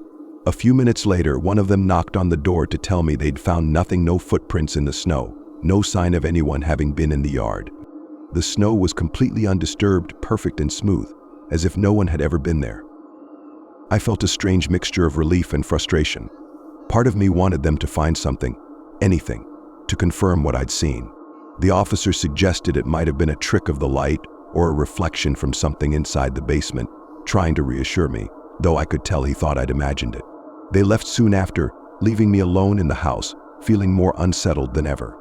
A few minutes later, one of them knocked on the door to tell me they'd found nothing, no footprints in the snow, no sign of anyone having been in the yard. The snow was completely undisturbed, perfect and smooth, as if no one had ever been there. I felt a strange mixture of relief and frustration. Part of me wanted them to find something, anything, to confirm what I'd seen. The officer suggested it might have been a trick of the light or a reflection from something inside the basement, trying to reassure me, though I could tell he thought I'd imagined it. They left soon after, leaving me alone in the house, feeling more unsettled than ever.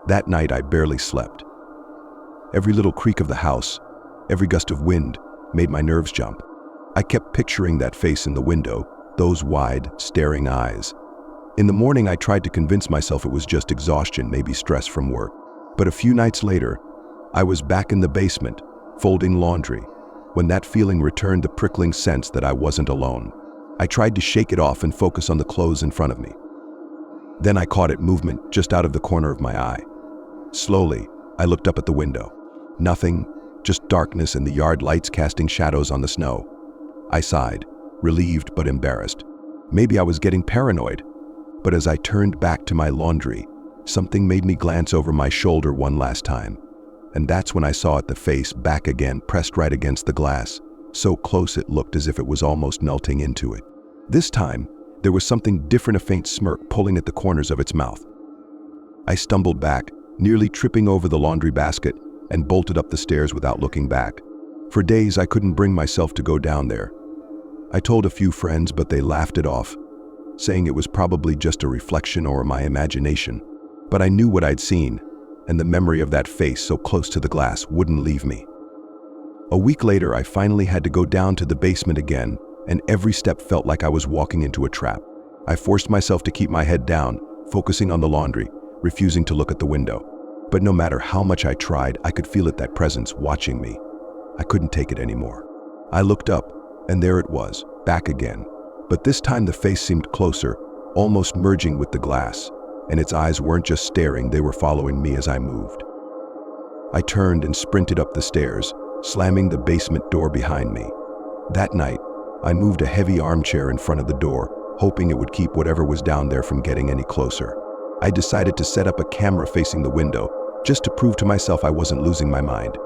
That night I barely slept. Every little creak of the house, every gust of wind, made my nerves jump. I kept picturing that face in the window, those wide, staring eyes. In the morning I tried to convince myself it was just exhaustion, maybe stress from work. But a few nights later, I was back in the basement, folding laundry, when that feeling returned, the prickling sense that I wasn't alone. I tried to shake it off and focus on the clothes in front of me. Then I caught it movement just out of the corner of my eye. Slowly, I looked up at the window. Nothing, just darkness and the yard lights casting shadows on the snow. I sighed, relieved but embarrassed. Maybe I was getting paranoid. But as I turned back to my laundry, something made me glance over my shoulder one last time. And that's when I saw it, the face back again, pressed right against the glass, so close it looked as if it was almost melting into it. This time, there was something different, a faint smirk pulling at the corners of its mouth. I stumbled back, nearly tripping over the laundry basket, and bolted up the stairs without looking back. For days I couldn't bring myself to go down there. I told a few friends, but they laughed it off, saying it was probably just a reflection or my imagination. But I knew what I'd seen, and the memory of that face so close to the glass wouldn't leave me. A week later, I finally had to go down to the basement again, and every step felt like I was walking into a trap. I forced myself to keep my head down, focusing on the laundry, refusing to look at the window. But no matter how much I tried, I could feel it, that presence watching me. I couldn't take it anymore. I looked up, and there it was, back again. But this time the face seemed closer, almost merging with the glass, and its eyes weren't just staring, they were following me as I moved. I turned and sprinted up the stairs, slamming the basement door behind me. That night, I moved a heavy armchair in front of the door, hoping it would keep whatever was down there from getting any closer. I decided to set up a camera facing the window, just to prove to myself I wasn't losing my mind.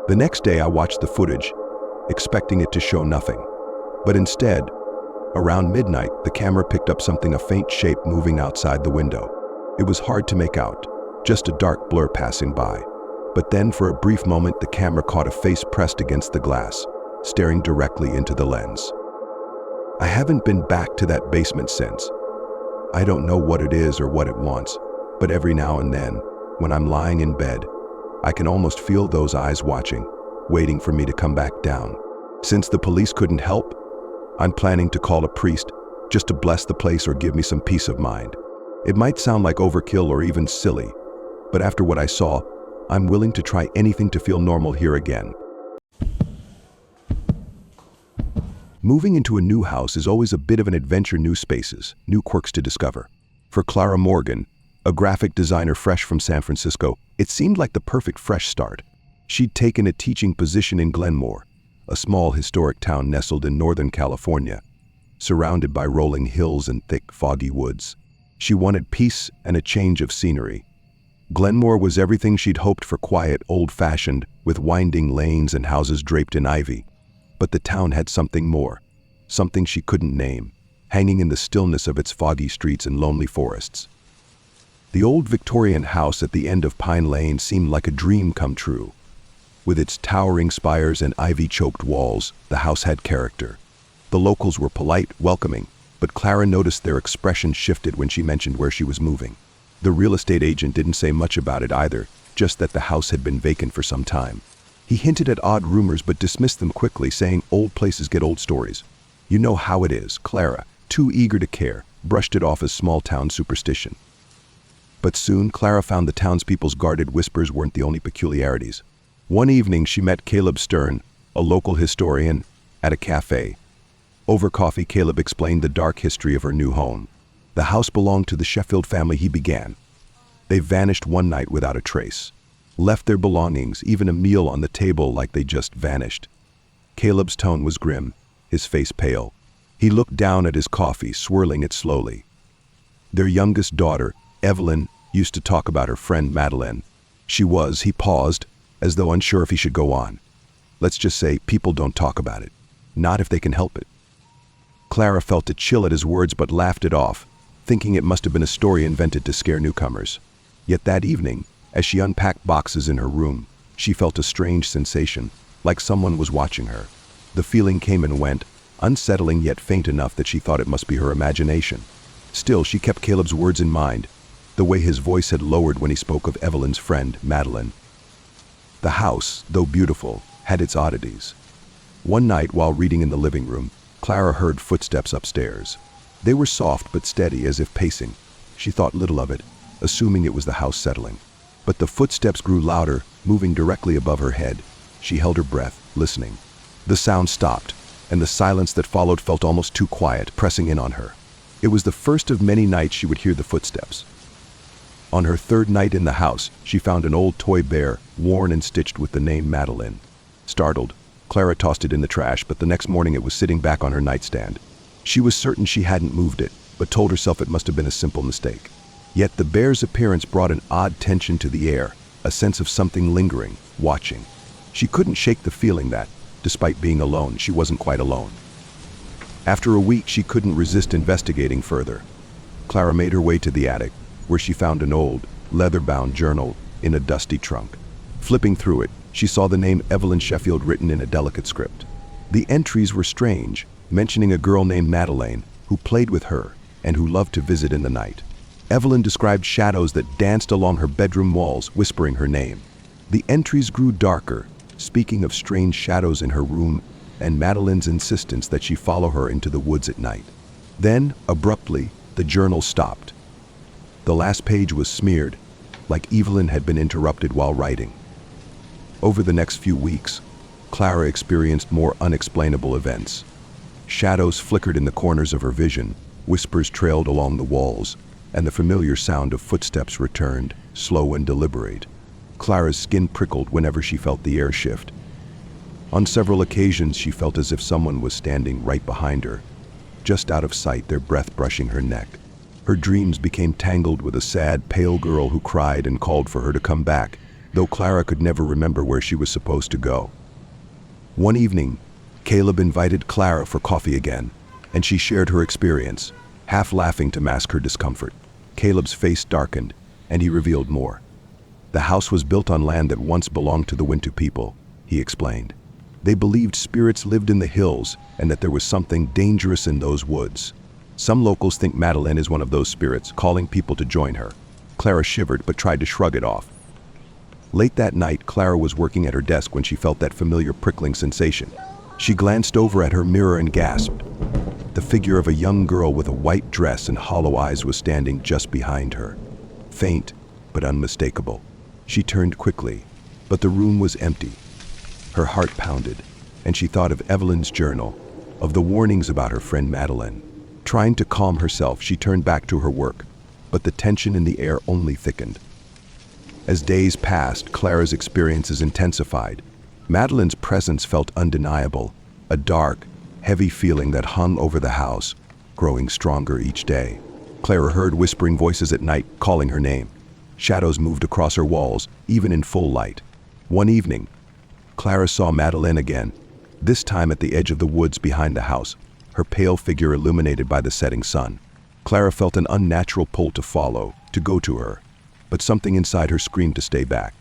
The next day I watched the footage, expecting it to show nothing. But instead, around midnight, the camera picked up something, a faint shape moving outside the window. It was hard to make out, just a dark blur passing by. But then for a brief moment, the camera caught a face pressed against the glass, staring directly into the lens. I haven't been back to that basement since. I don't know what it is or what it wants, but every now and then, when I'm lying in bed, I can almost feel those eyes watching, waiting for me to come back down. Since the police couldn't help, I'm planning to call a priest just to bless the place or give me some peace of mind. It might sound like overkill or even silly, but after what I saw, I'm willing to try anything to feel normal here again. Moving into a new house is always a bit of an adventure, new spaces, new quirks to discover. For Clara Morgan, a graphic designer fresh from San Francisco, it seemed like the perfect fresh start. She'd taken a teaching position in Glenmore, a small historic town nestled in Northern California, surrounded by rolling hills and thick, foggy woods. She wanted peace and a change of scenery. Glenmore was everything she'd hoped for, quiet, old-fashioned, with winding lanes and houses draped in ivy. But the town had something more, something she couldn't name, hanging in the stillness of its foggy streets and lonely forests. The old Victorian house at the end of Pine Lane seemed like a dream come true. With its towering spires and ivy-choked walls, the house had character. The locals were polite, welcoming, but Clara noticed their expression shifted when she mentioned where she was moving. The real estate agent didn't say much about it either, just that the house had been vacant for some time. He hinted at odd rumors but dismissed them quickly, saying old places get old stories. You know how it is. Clara, too eager to care, brushed it off as small-town superstition. But soon Clara found the townspeople's guarded whispers weren't the only peculiarities. One evening she met Caleb Stern, a local historian, at a cafe. Over coffee, Caleb explained the dark history of her new home. The house belonged to the Sheffield family, he began. They vanished one night without a trace. Left their belongings, even a meal on the table, like they just vanished. Caleb's tone was grim, his face pale. He looked down at his coffee, swirling it slowly. Their youngest daughter, Evelyn, used to talk about her friend Madeleine. He paused, as though unsure if he should go on. Let's just say people don't talk about it. Not if they can help it. Clara felt a chill at his words but laughed it off, thinking it must have been a story invented to scare newcomers. Yet that evening, as she unpacked boxes in her room, she felt a strange sensation, like someone was watching her. The feeling came and went, unsettling yet faint enough that she thought it must be her imagination. Still, she kept Caleb's words in mind, the way his voice had lowered when he spoke of Evelyn's friend, Madeleine. The house, though beautiful, had its oddities. One night, while reading in the living room, Clara heard footsteps upstairs. They were soft but steady, as if pacing. She thought little of it, assuming it was the house settling. But the footsteps grew louder, moving directly above her head. She held her breath, listening. The sound stopped, and the silence that followed felt almost too quiet, pressing in on her. It was the first of many nights she would hear the footsteps. On her third night in the house, she found an old toy bear, worn and stitched with the name Madeleine. Startled, Clara tossed it in the trash, but the next morning it was sitting back on her nightstand. She was certain she hadn't moved it, but told herself it must have been a simple mistake. Yet the bear's appearance brought an odd tension to the air, a sense of something lingering, watching. She couldn't shake the feeling that, despite being alone, she wasn't quite alone. After a week, she couldn't resist investigating further. Clara made her way to the attic, where she found an old, leather-bound journal in a dusty trunk. Flipping through it, she saw the name Evelyn Sheffield written in a delicate script. The entries were strange, mentioning a girl named Madeleine, who played with her and who loved to visit in the night. Evelyn described shadows that danced along her bedroom walls, whispering her name. The entries grew darker, speaking of strange shadows in her room and Madeleine's insistence that she follow her into the woods at night. Then, abruptly, the journal stopped. The last page was smeared, like Evelyn had been interrupted while writing. Over the next few weeks, Clara experienced more unexplainable events. Shadows flickered in the corners of her vision, whispers trailed along the walls, and the familiar sound of footsteps returned, slow and deliberate. Clara's skin prickled whenever she felt the air shift. On several occasions, she felt as if someone was standing right behind her, just out of sight, their breath brushing her neck. Her dreams became tangled with a sad, pale girl who cried and called for her to come back, though Clara could never remember where she was supposed to go. One evening, Caleb invited Clara for coffee again, and she shared her experience, half laughing to mask her discomfort. Caleb's face darkened, and he revealed more. The house was built on land that once belonged to the Wintu people, he explained. They believed spirits lived in the hills and that there was something dangerous in those woods. Some locals think Madeleine is one of those spirits, calling people to join her. Clara shivered but tried to shrug it off. Late that night, Clara was working at her desk when she felt that familiar prickling sensation. She glanced over at her mirror and gasped. The figure of a young girl with a white dress and hollow eyes was standing just behind her. Faint, but unmistakable. She turned quickly, but the room was empty. Her heart pounded, and she thought of Evelyn's journal, of the warnings about her friend Madeleine. Trying to calm herself, she turned back to her work, but the tension in the air only thickened. As days passed, Clara's experiences intensified. Madeleine's presence felt undeniable, a dark, heavy feeling that hung over the house, growing stronger each day. Clara heard whispering voices at night, calling her name. Shadows moved across her walls, even in full light. One evening, Clara saw Madeleine again, this time at the edge of the woods behind the house, her pale figure illuminated by the setting sun. Clara felt an unnatural pull to follow, to go to her, but something inside her screamed to stay back.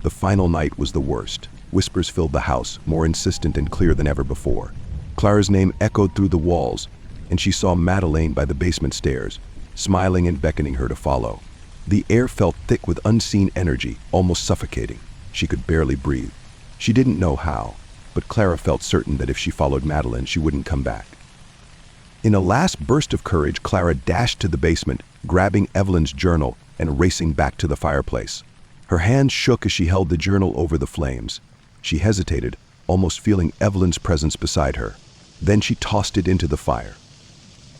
The final night was the worst. Whispers filled the house, more insistent and clear than ever before. Clara's name echoed through the walls, and she saw Madeleine by the basement stairs, smiling and beckoning her to follow. The air felt thick with unseen energy, almost suffocating. She could barely breathe. She didn't know how, but Clara felt certain that if she followed Madeleine, she wouldn't come back. In a last burst of courage, Clara dashed to the basement, grabbing Evelyn's journal and racing back to the fireplace. Her hands shook as she held the journal over the flames. She hesitated, almost feeling Evelyn's presence beside her. Then she tossed it into the fire.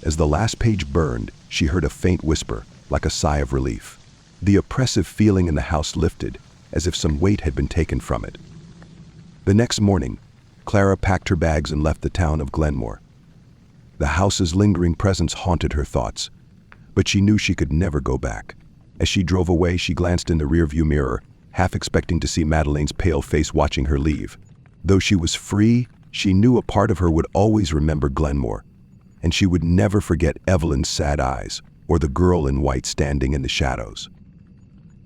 As the last page burned, she heard a faint whisper, like a sigh of relief. The oppressive feeling in the house lifted, as if some weight had been taken from it. The next morning, Clara packed her bags and left the town of Glenmore. The house's lingering presence haunted her thoughts, but she knew she could never go back. As she drove away, she glanced in the rearview mirror, half expecting to see Madeleine's pale face watching her leave. Though she was free, she knew a part of her would always remember Glenmore, and she would never forget Evelyn's sad eyes or the girl in white standing in the shadows.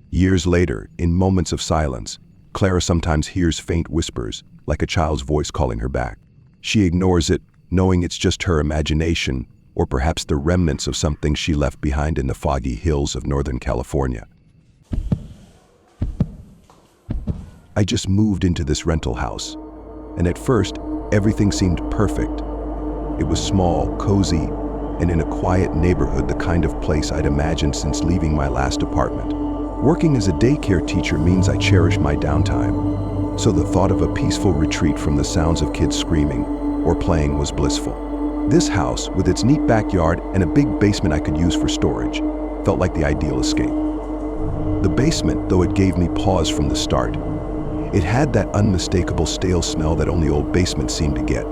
Years later, in moments of silence, Clara sometimes hears faint whispers, like a child's voice calling her back. She ignores it, knowing it's just her imagination, or perhaps the remnants of something she left behind in the foggy hills of Northern California. I just moved into this rental house, and at first, everything seemed perfect. It was small, cozy, and in a quiet neighborhood, the kind of place I'd imagined since leaving my last apartment. Working as a daycare teacher means I cherish my downtime, so the thought of a peaceful retreat from the sounds of kids screaming or playing was blissful. This house, with its neat backyard and a big basement I could use for storage, felt like the ideal escape. The basement, though it gave me pause from the start, it had that unmistakable stale smell that only old basements seem to get,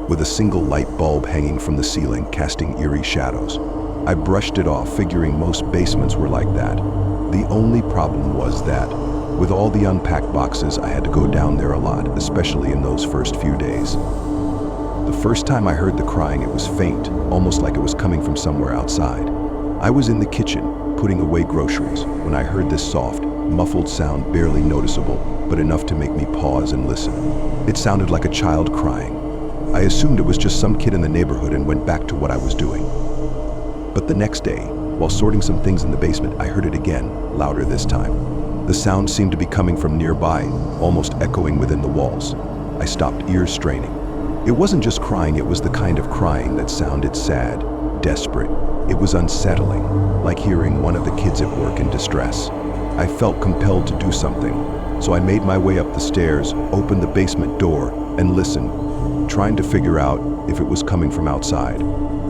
with a single light bulb hanging from the ceiling casting eerie shadows. I brushed it off, figuring most basements were like that. The only problem was that, with all the unpacked boxes, I had to go down there a lot, especially in those first few days. The first time I heard the crying, it was faint, almost like it was coming from somewhere outside. I was in the kitchen, putting away groceries, when I heard this soft, muffled sound, barely noticeable, but enough to make me pause and listen. It sounded like a child crying. I assumed it was just some kid in the neighborhood and went back to what I was doing. But the next day, while sorting some things in the basement, I heard it again, louder this time. The sound seemed to be coming from nearby, almost echoing within the walls. I stopped, ears straining. It wasn't just crying, it was the kind of crying that sounded sad, desperate. It was unsettling, like hearing one of the kids at work in distress. I felt compelled to do something, so I made my way up the stairs, opened the basement door, and listened, trying to figure out if it was coming from outside.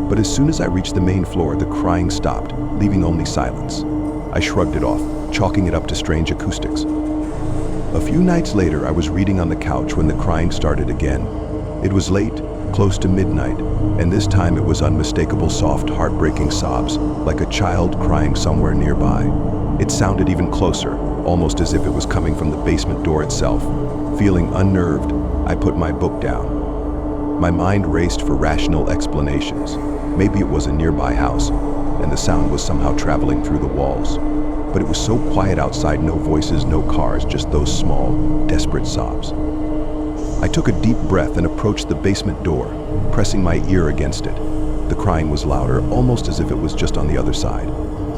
But as soon as I reached the main floor, the crying stopped, leaving only silence. I shrugged it off, chalking it up to strange acoustics. A few nights later, I was reading on the couch when the crying started again. It was late, close to midnight, and this time it was unmistakable, soft, heartbreaking sobs, like a child crying somewhere nearby. It sounded even closer, almost as if it was coming from the basement door itself. Feeling unnerved, I put my book down. My mind raced for rational explanations. Maybe it was a nearby house, and the sound was somehow traveling through the walls. But it was so quiet outside, no voices, no cars, just those small, desperate sobs. I took a deep breath and approached the basement door, pressing my ear against it. The crying was louder, almost as if it was just on the other side.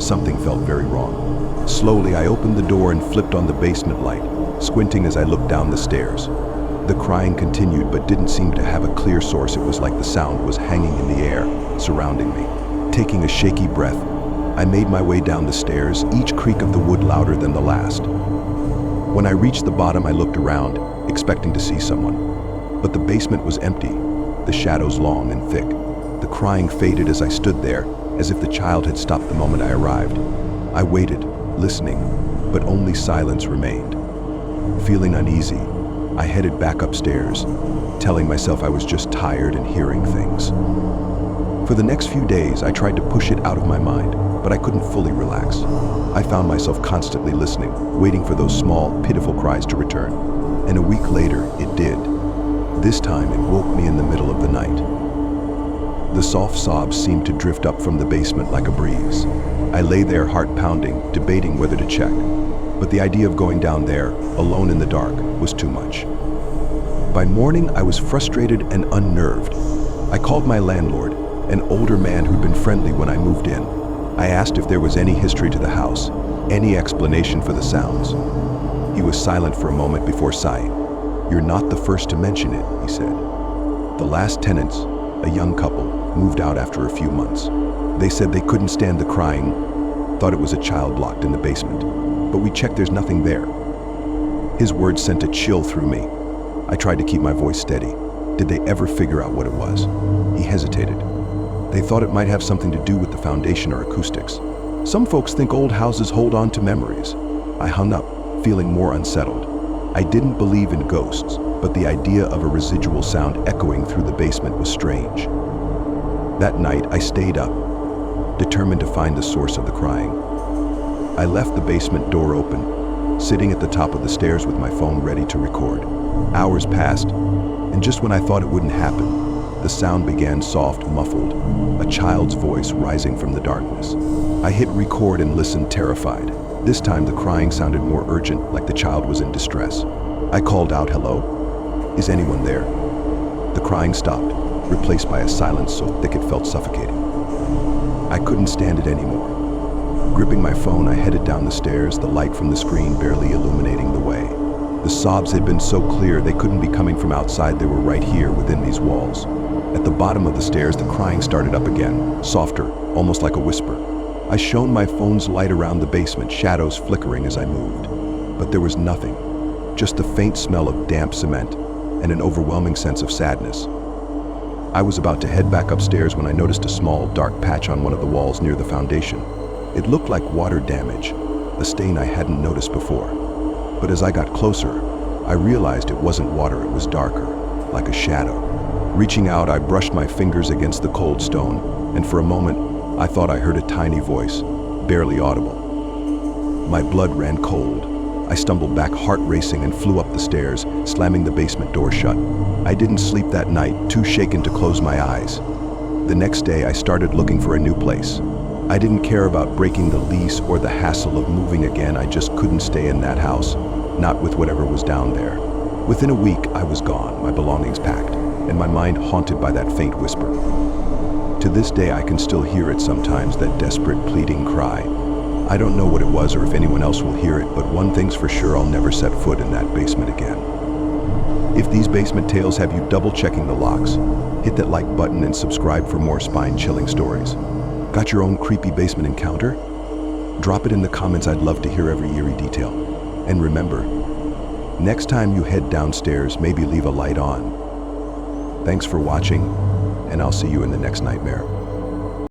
Something felt very wrong. Slowly, I opened the door and flipped on the basement light, squinting as I looked down the stairs. The crying continued, but didn't seem to have a clear source. It was like the sound was hanging in the air, surrounding me. Taking a shaky breath, I made my way down the stairs, each creak of the wood louder than the last. When I reached the bottom, I looked around, expecting to see someone. But the basement was empty, the shadows long and thick. The crying faded as I stood there, as if the child had stopped the moment I arrived. I waited, listening, but only silence remained. Feeling uneasy, I headed back upstairs, telling myself I was just tired and hearing things. For the next few days, I tried to push it out of my mind, but I couldn't fully relax. I found myself constantly listening, waiting for those small, pitiful cries to return. And a week later, it did. This time, it woke me in the middle of the night. The soft sobs seemed to drift up from the basement like a breeze. I lay there, heart pounding, debating whether to check. But the idea of going down there, alone in the dark, was too much. By morning, I was frustrated and unnerved. I called my landlord, an older man who'd been friendly when I moved in. I asked if there was any history to the house, any explanation for the sounds. He was silent for a moment before sighing. "You're not the first to mention it," he said. "The last tenants, a young couple, moved out after a few months. They said they couldn't stand the crying, thought it was a child locked in the basement. But we checked, there's nothing there." His words sent a chill through me. I tried to keep my voice steady. Did they ever figure out what it was? He hesitated. They thought it might have something to do with the foundation or acoustics. Some folks think old houses hold on to memories. I hung up, feeling more unsettled. I didn't believe in ghosts, but the idea of a residual sound echoing through the basement was strange. That night, I stayed up, determined to find the source of the crying. I left the basement door open, sitting at the top of the stairs with my phone ready to record. Hours passed, and just when I thought it wouldn't happen, the sound began soft, muffled, a child's voice rising from the darkness. I hit record and listened, terrified. This time the crying sounded more urgent, like the child was in distress. I called out, "Hello? Is anyone there?" The crying stopped, replaced by a silence so thick it felt suffocating. I couldn't stand it anymore. Gripping my phone, I headed down the stairs, the light from the screen barely illuminating the way. The sobs had been so clear they couldn't be coming from outside, they were right here within these walls. At the bottom of the stairs, the crying started up again, softer, almost like a whisper. I shone my phone's light around the basement, shadows flickering as I moved. But there was nothing, just the faint smell of damp cement and an overwhelming sense of sadness. I was about to head back upstairs when I noticed a small, dark patch on one of the walls near the foundation. It looked like water damage, a stain I hadn't noticed before. But as I got closer, I realized it wasn't water, it was darker, like a shadow. Reaching out, I brushed my fingers against the cold stone, and for a moment, I thought I heard a tiny voice, barely audible. My blood ran cold. I stumbled back, heart racing, and flew up the stairs, slamming the basement door shut. I didn't sleep that night, too shaken to close my eyes. The next day, I started looking for a new place. I didn't care about breaking the lease or the hassle of moving again. I just couldn't stay in that house, not with whatever was down there. Within a week, I was gone, my belongings packed, and my mind haunted by that faint whisper. To this day, I can still hear it sometimes, that desperate, pleading cry. I don't know what it was or if anyone else will hear it, but one thing's for sure, I'll never set foot in that basement again. If these basement tales have you double-checking the locks, hit that like button and subscribe for more spine-chilling stories. Got your own creepy basement encounter? Drop it in the comments, I'd love to hear every eerie detail. And remember, next time you head downstairs, maybe leave a light on. Thanks for watching, and I'll see you in the next nightmare.